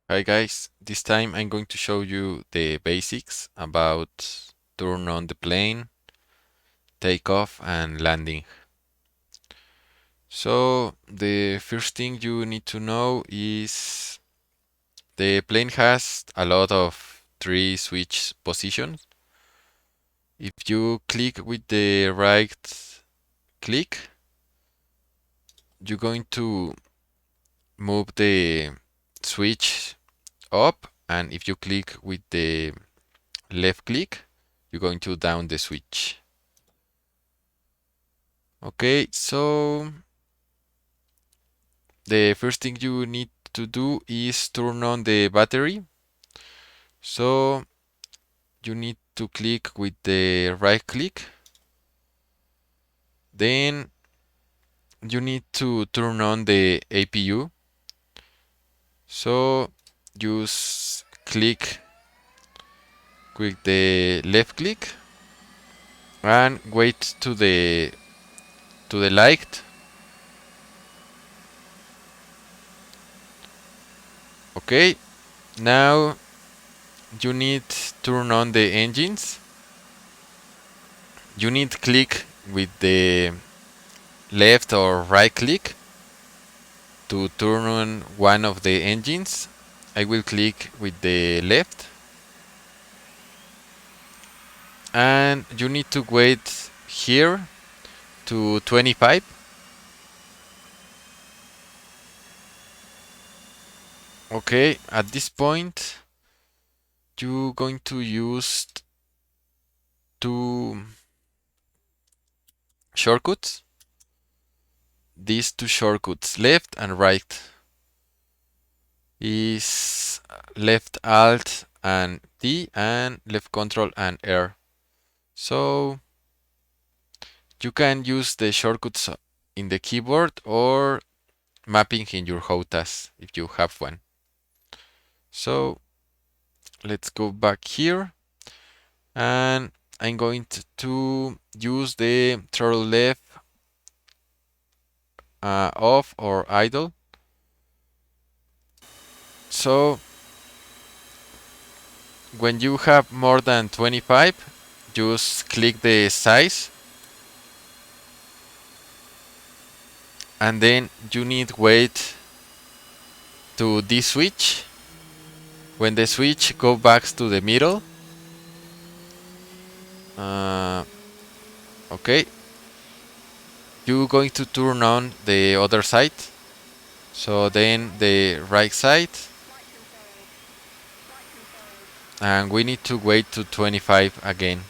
Hi guys, this time I'm going to show you the basics about turn on the plane, takeoff and landing. So the first thing you need to know is the plane has a lot of three switch positions. If you click with the right click, you're going to move the switch up, and if you click with the left click, you're going to down the switch. Okay, so the first thing you need to do is turn on the battery. So you need to click with the right click. Then you need to turn on the APU. So just click with the left click and wait to the light. Okay, now you need turn on the engines. You need click with the left or right click to turn on one of the engines. I will click with the left, and you need to wait here to 25. Okay, at this point you're going to use two shortcuts. These two shortcuts, left and right, is left alt and D and left control and R. So you can use the shortcuts in the keyboard or mapping in your HOTAS if you have one. So let's go back here, and I'm going to use the throttle left off or idle. So when you have more than 25, just click the size, and then you need wait to this switch. When the switch go back to the middle, okay, you're going to turn on the other side. So then the right side, and we need to wait to 25 again.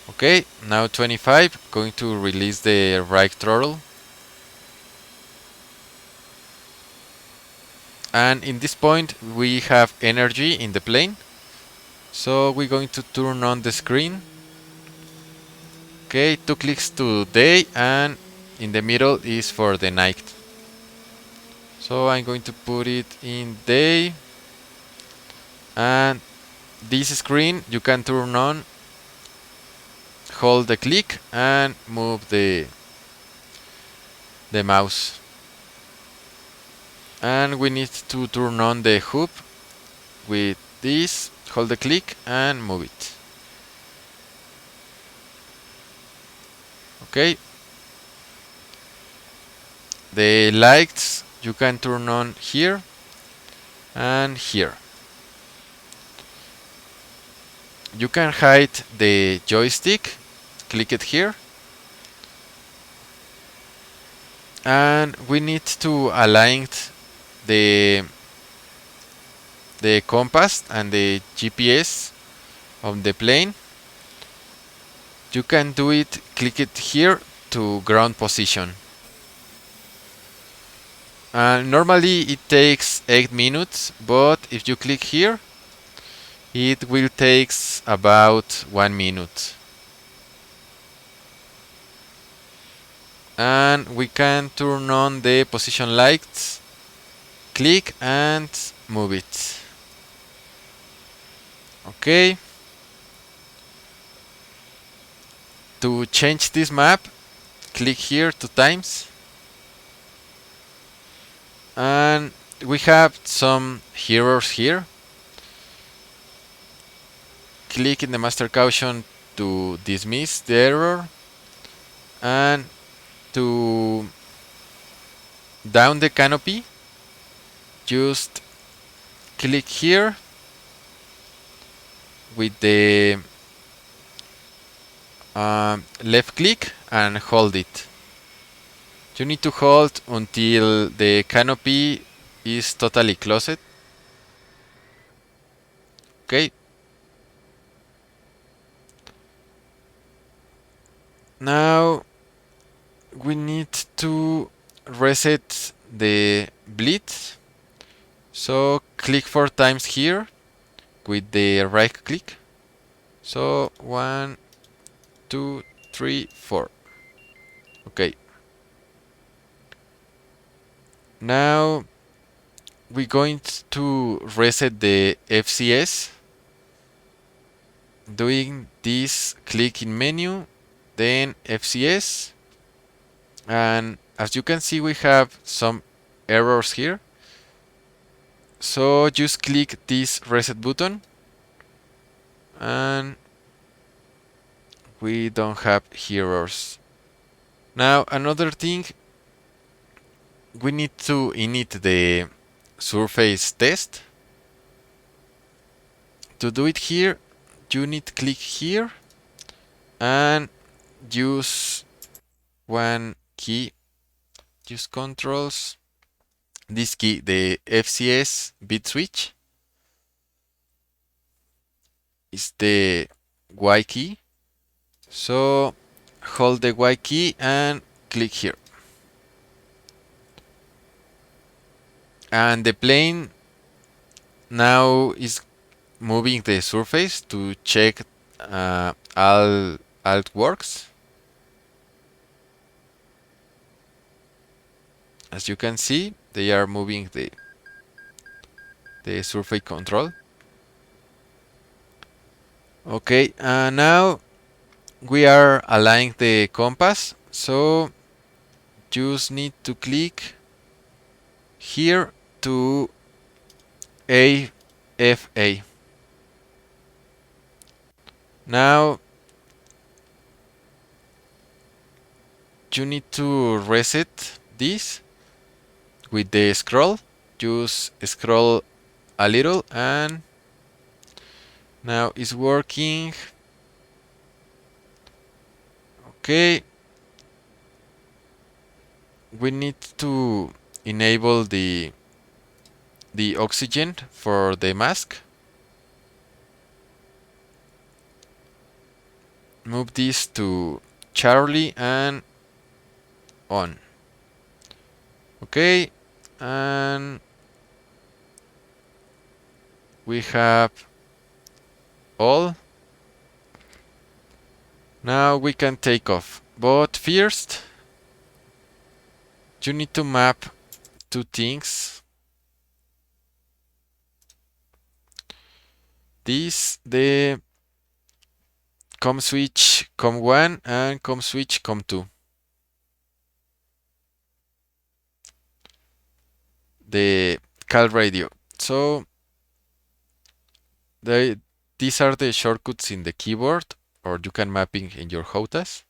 Okay, now 25, going to release the right throttle. And in this point we have energy in the plane. So we're going to turn on the screen. Okay, 2 clicks to day, and in the middle is for the night. So I'm going to put it in day, and this screen you can turn on, hold the click and move the mouse. And we need to turn on the hub with this, hold the click and move it. Okay, the lights you can turn on here and here. You can hide the joystick, click it here, and we need to align the compass and the GPS of the plane. You can do it, click it here to ground position. Normally it takes 8 minutes, but if you click here, it will take about 1 minute. And we can turn on the position lights, click and move it. Okay. To change this map, click here 2 times, and we have some errors here. Click in the master caution to dismiss the error, and to down the canopy, just click here with the left click and hold it. You need to hold until the canopy is totally closed. Okay. Now we need to reset the bleed. So click 4 times here with the right click. So 1, 2, 3, 4. Okay. Now we're going to reset the FCS. Doing this, click in menu, then FCS, and as you can see we have some errors here. So just click this reset button, and we don't have errors. Now another thing, we need to init the surface test. To do it here, you need to click here and use one key, use controls, this key, the FCS bit switch, is the Y key. So hold the Y key and click here. And the plane now is moving the surface to check all it works. As you can see, they are moving the surface control. Okay, now we are aligning the compass, so just need to click here to AFA. Now you need to reset this with the scroll. Just scroll a little, and now it's working. Okay, we need to enable the oxygen for the mask. Move this to Charlie and on. Okay, and we have all. Now we can take off, but first you need to map 2 things. This, the COM switch COM1 and COM switch COM2. The cal radio. So these are the shortcuts in the keyboard, or you can mapping in your HOTAS.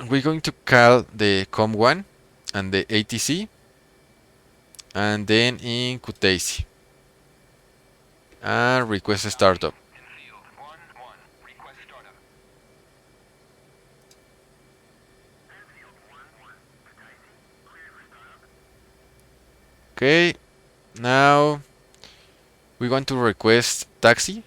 We're going to call the COM1 and the ATC, and then in Kutaisi, and request startup. Okay, now we want to request taxi.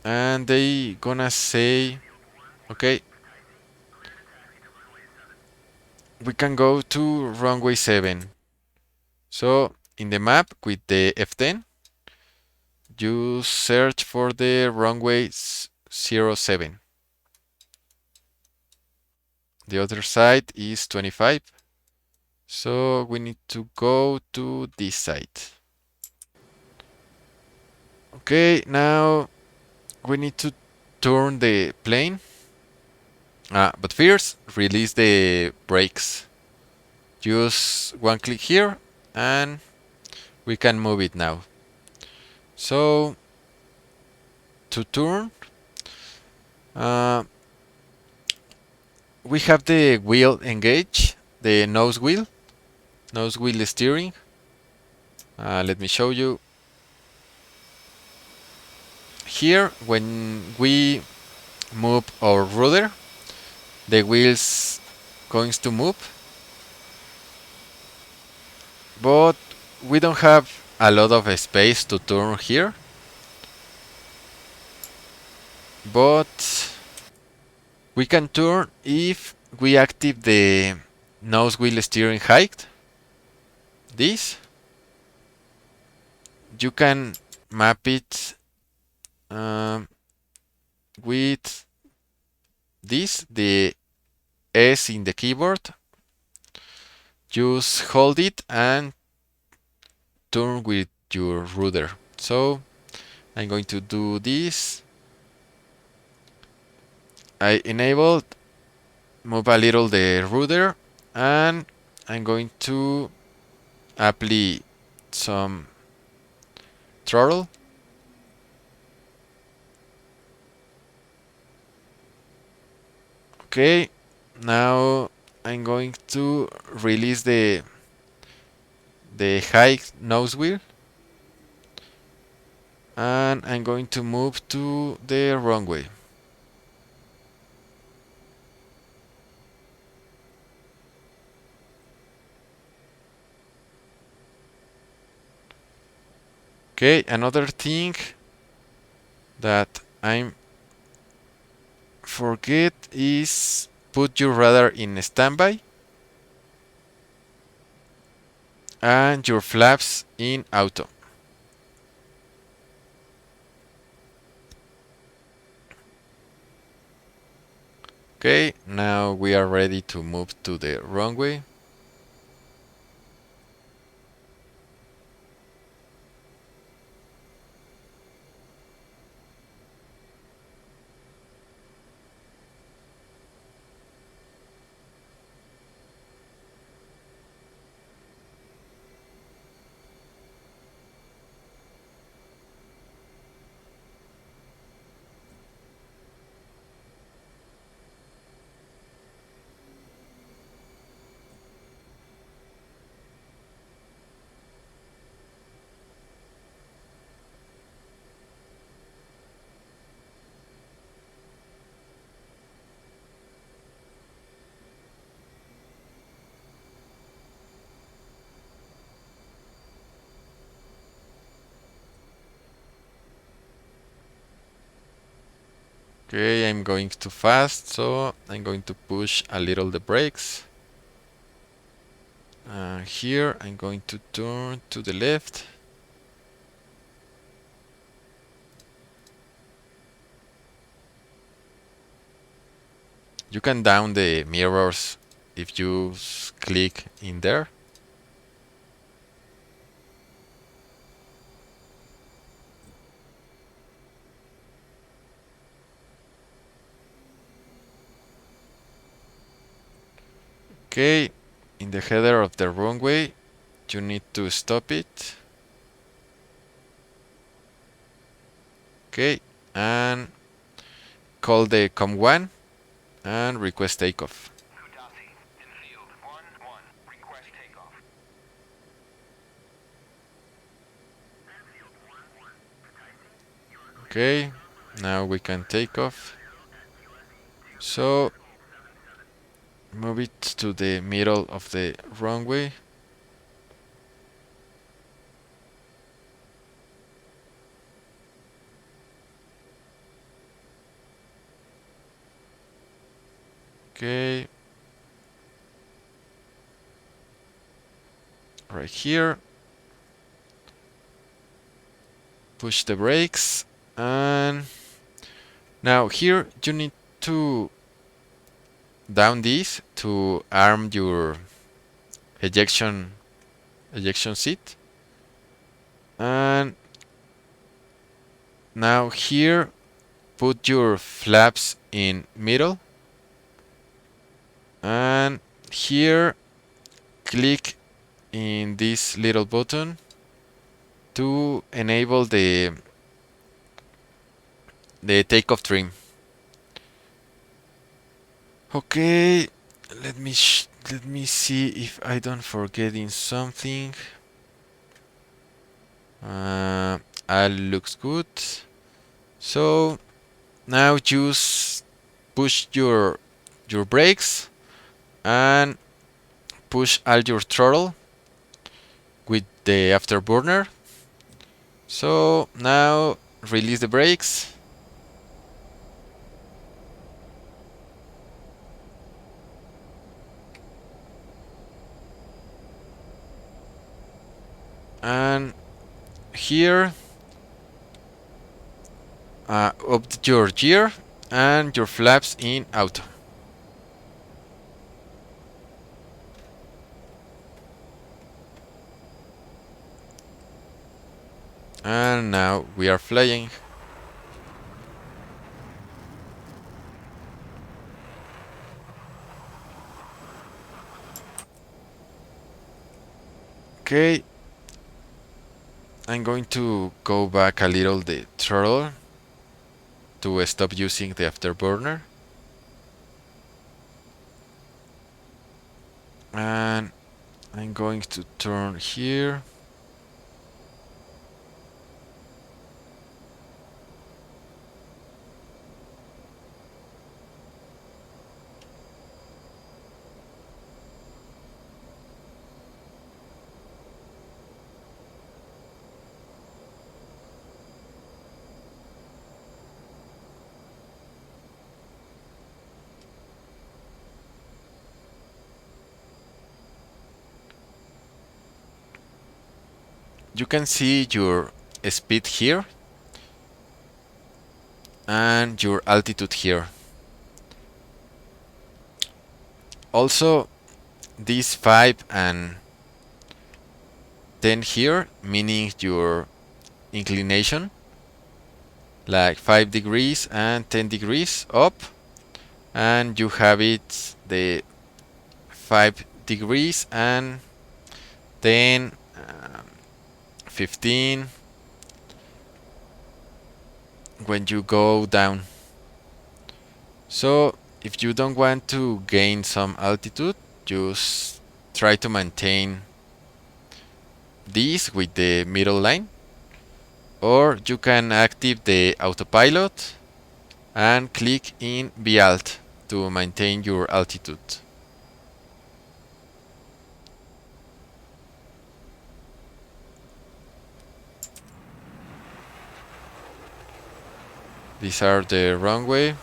And they gonna say, okay, we can go to runway 7. So in the map with the F10, you search for the runway 07. The other side is 25. So we need to go to this side. Okay, now we need to turn the plane. But first, release the brakes. Just one click here and we can move it now. So to turn, uh, we have the wheel engaged, the nose wheel steering. Let me show you. Here, when we move our rudder, the wheels going to move, but we don't have a lot of space to turn here. But we can turn if we active the nose wheel steering height. This you can map it with this, the S in the keyboard. Just hold it and turn with your rudder. So I'm going to do this. I enabled, move a little the rudder, and I'm going to apply some throttle. Okay, now I'm going to release the high nose wheel, and I'm going to move to the runway. Okay, another thing that I'm forget is put your radar in standby and your flaps in auto. Okay, now we are ready to move to the runway. Okay, I'm going too fast, so I'm going to push a little the brakes. Here I'm going to turn to the left. You can down the mirrors if you click in there. Okay, in the header of the runway, you need to stop it. Okay, and call the COM1 and request takeoff. Okay, now we can take off. So move it to the middle of the runway. Okay, right here. Push the brakes, and now here you need to down this to arm your ejection seat. And now here put your flaps in middle, and here click in this little button to enable the takeoff trim. Okay, let me see if I don't forgetting something. All looks good. So now just push your brakes and push all your throttle with the afterburner. So now release the brakes. And here up your gear and your flaps in auto. And now we are flying. Okay, I'm going to go back a little the throttle to stop using the afterburner. And I'm going to turn here. You can see your speed here and your altitude here. Also, these 5 and 10 here, meaning your inclination, like 5 degrees and 10 degrees up, and you have it the 5 degrees and then 15 when you go down. So if you don't want to gain some altitude, just try to maintain this with the middle line, or you can active the autopilot and click in V-Alt to maintain your altitude. These are the runway.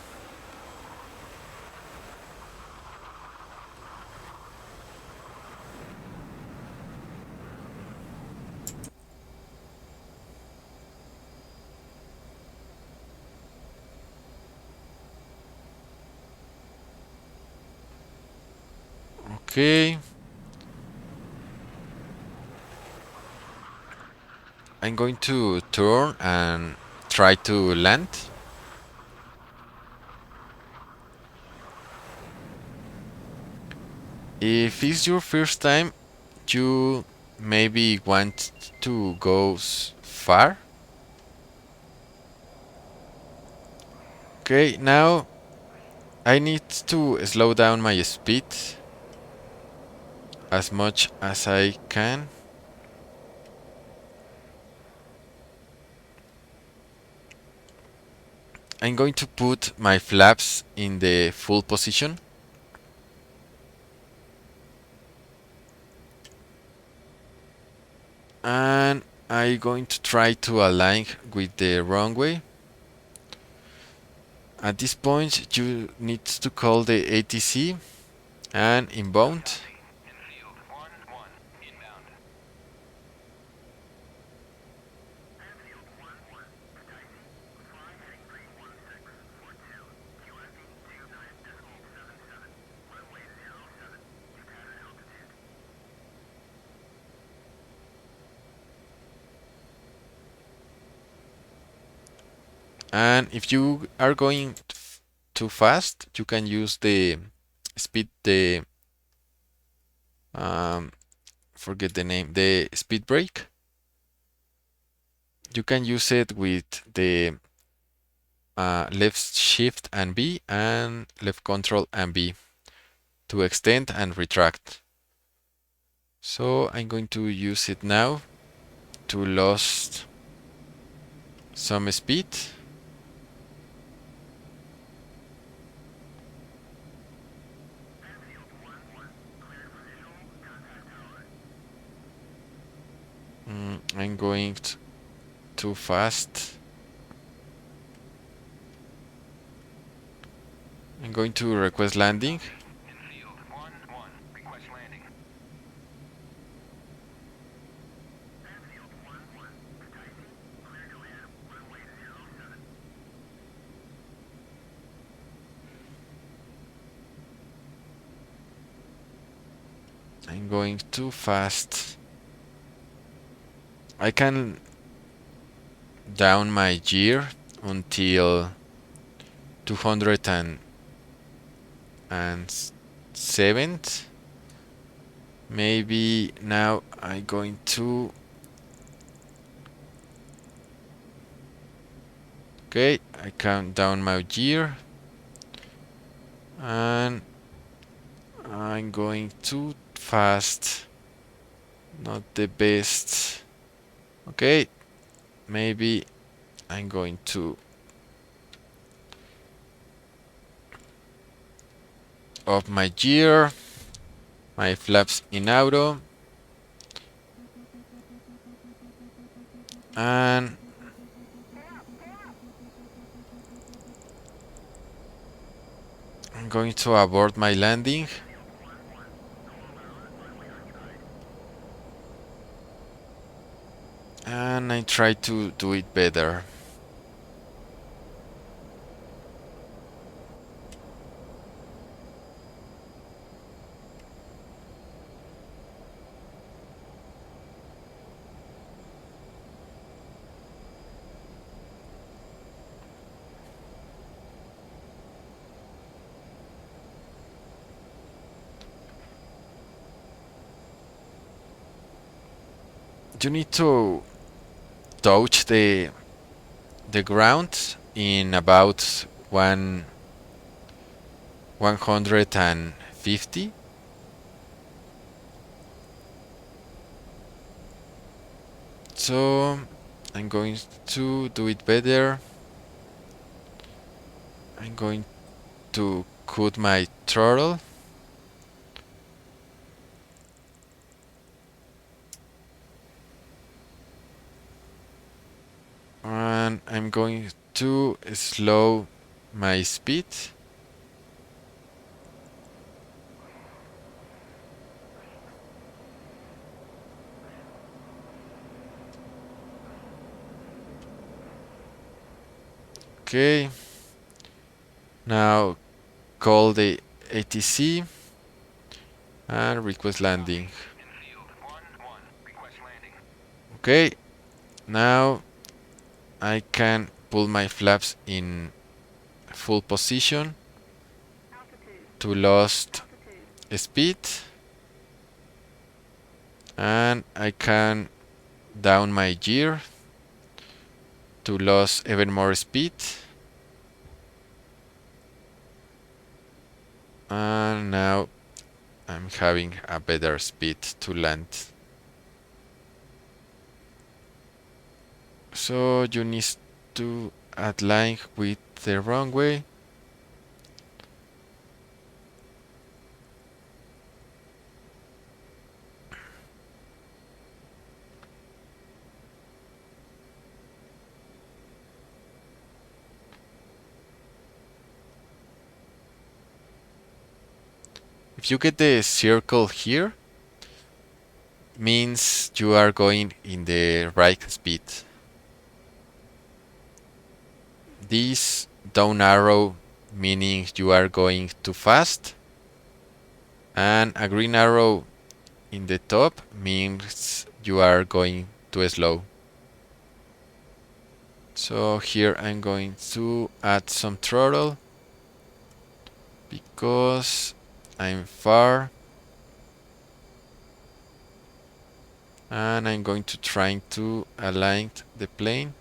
Okay. I'm going to turn and try to land. If it's your first time, you maybe want to go far. Okay, now I need to slow down my speed as much as I can. I'm going to put my flaps in the full position. And I'm going to try to align with the runway. At this point, you need to call the ATC and inbound. And if you are going too fast, you can use the speed, the um, forget the name, the speed brake. You can use it with the left shift and B and left control and B to extend and retract. So I'm going to use it now to lose some speed. I'm going too fast. I'm going to request landing. I'm going too fast. I can down my gear until 207. Maybe now I'm going to. Okay, I count down my gear and I'm going too fast. Not the best. Okay, maybe I'm going to up my gear, my flaps in auto, and I'm going to abort my landing. And I try to do it better. You need to touch the ground in about 150. So I'm going to do it better. I'm going to cut my throttle. And I'm going to slow my speed. Okay. Now call the ATC and request landing. Okay. Now I can pull my flaps in full position to lost speed, and I can down my gear to lose even more speed, and now I'm having a better speed to land. So you need to align with the runway. If you get the circle here, means you are going in the right speed. This down arrow meaning you are going too fast, and a green arrow in the top means you are going too slow. So here I'm going to add some throttle because I'm far, and I'm going to try to align the plane.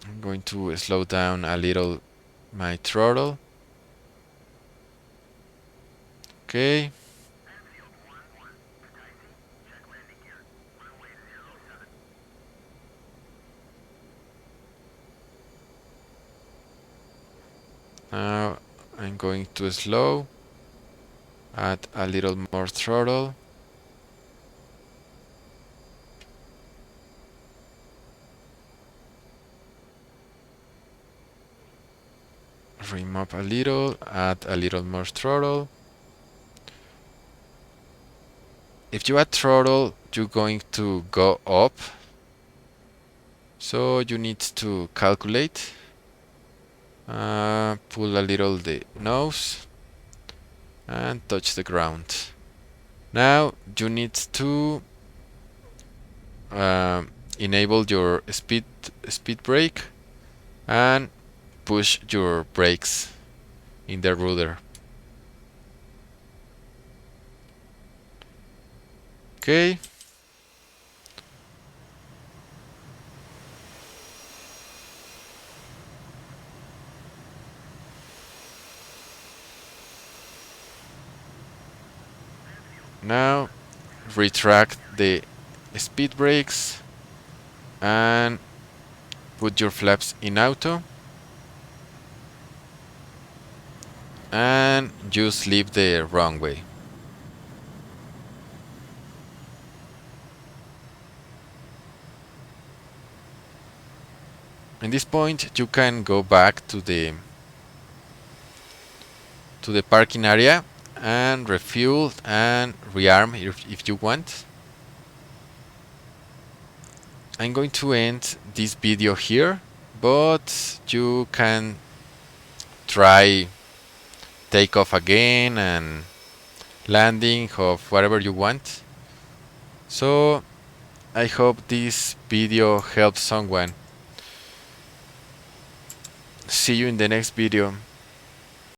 I'm going to slow down a little my throttle. Okay. Now I'm going to slow, add a little more throttle. Rim up a little, add a little more throttle. If you add throttle, you're going to go up. So you need to calculate. Pull a little the nose and touch the ground. Now you need to enable your speed brake and push your brakes in the rudder. Okay. Now retract the speed brakes and put your flaps in auto and just leave the runway. In this point you can go back to the parking area and refuel and rearm if you want. I'm going to end this video here, but you can try take off again and landing of whatever you want. So I hope this video helps someone. See you in the next video.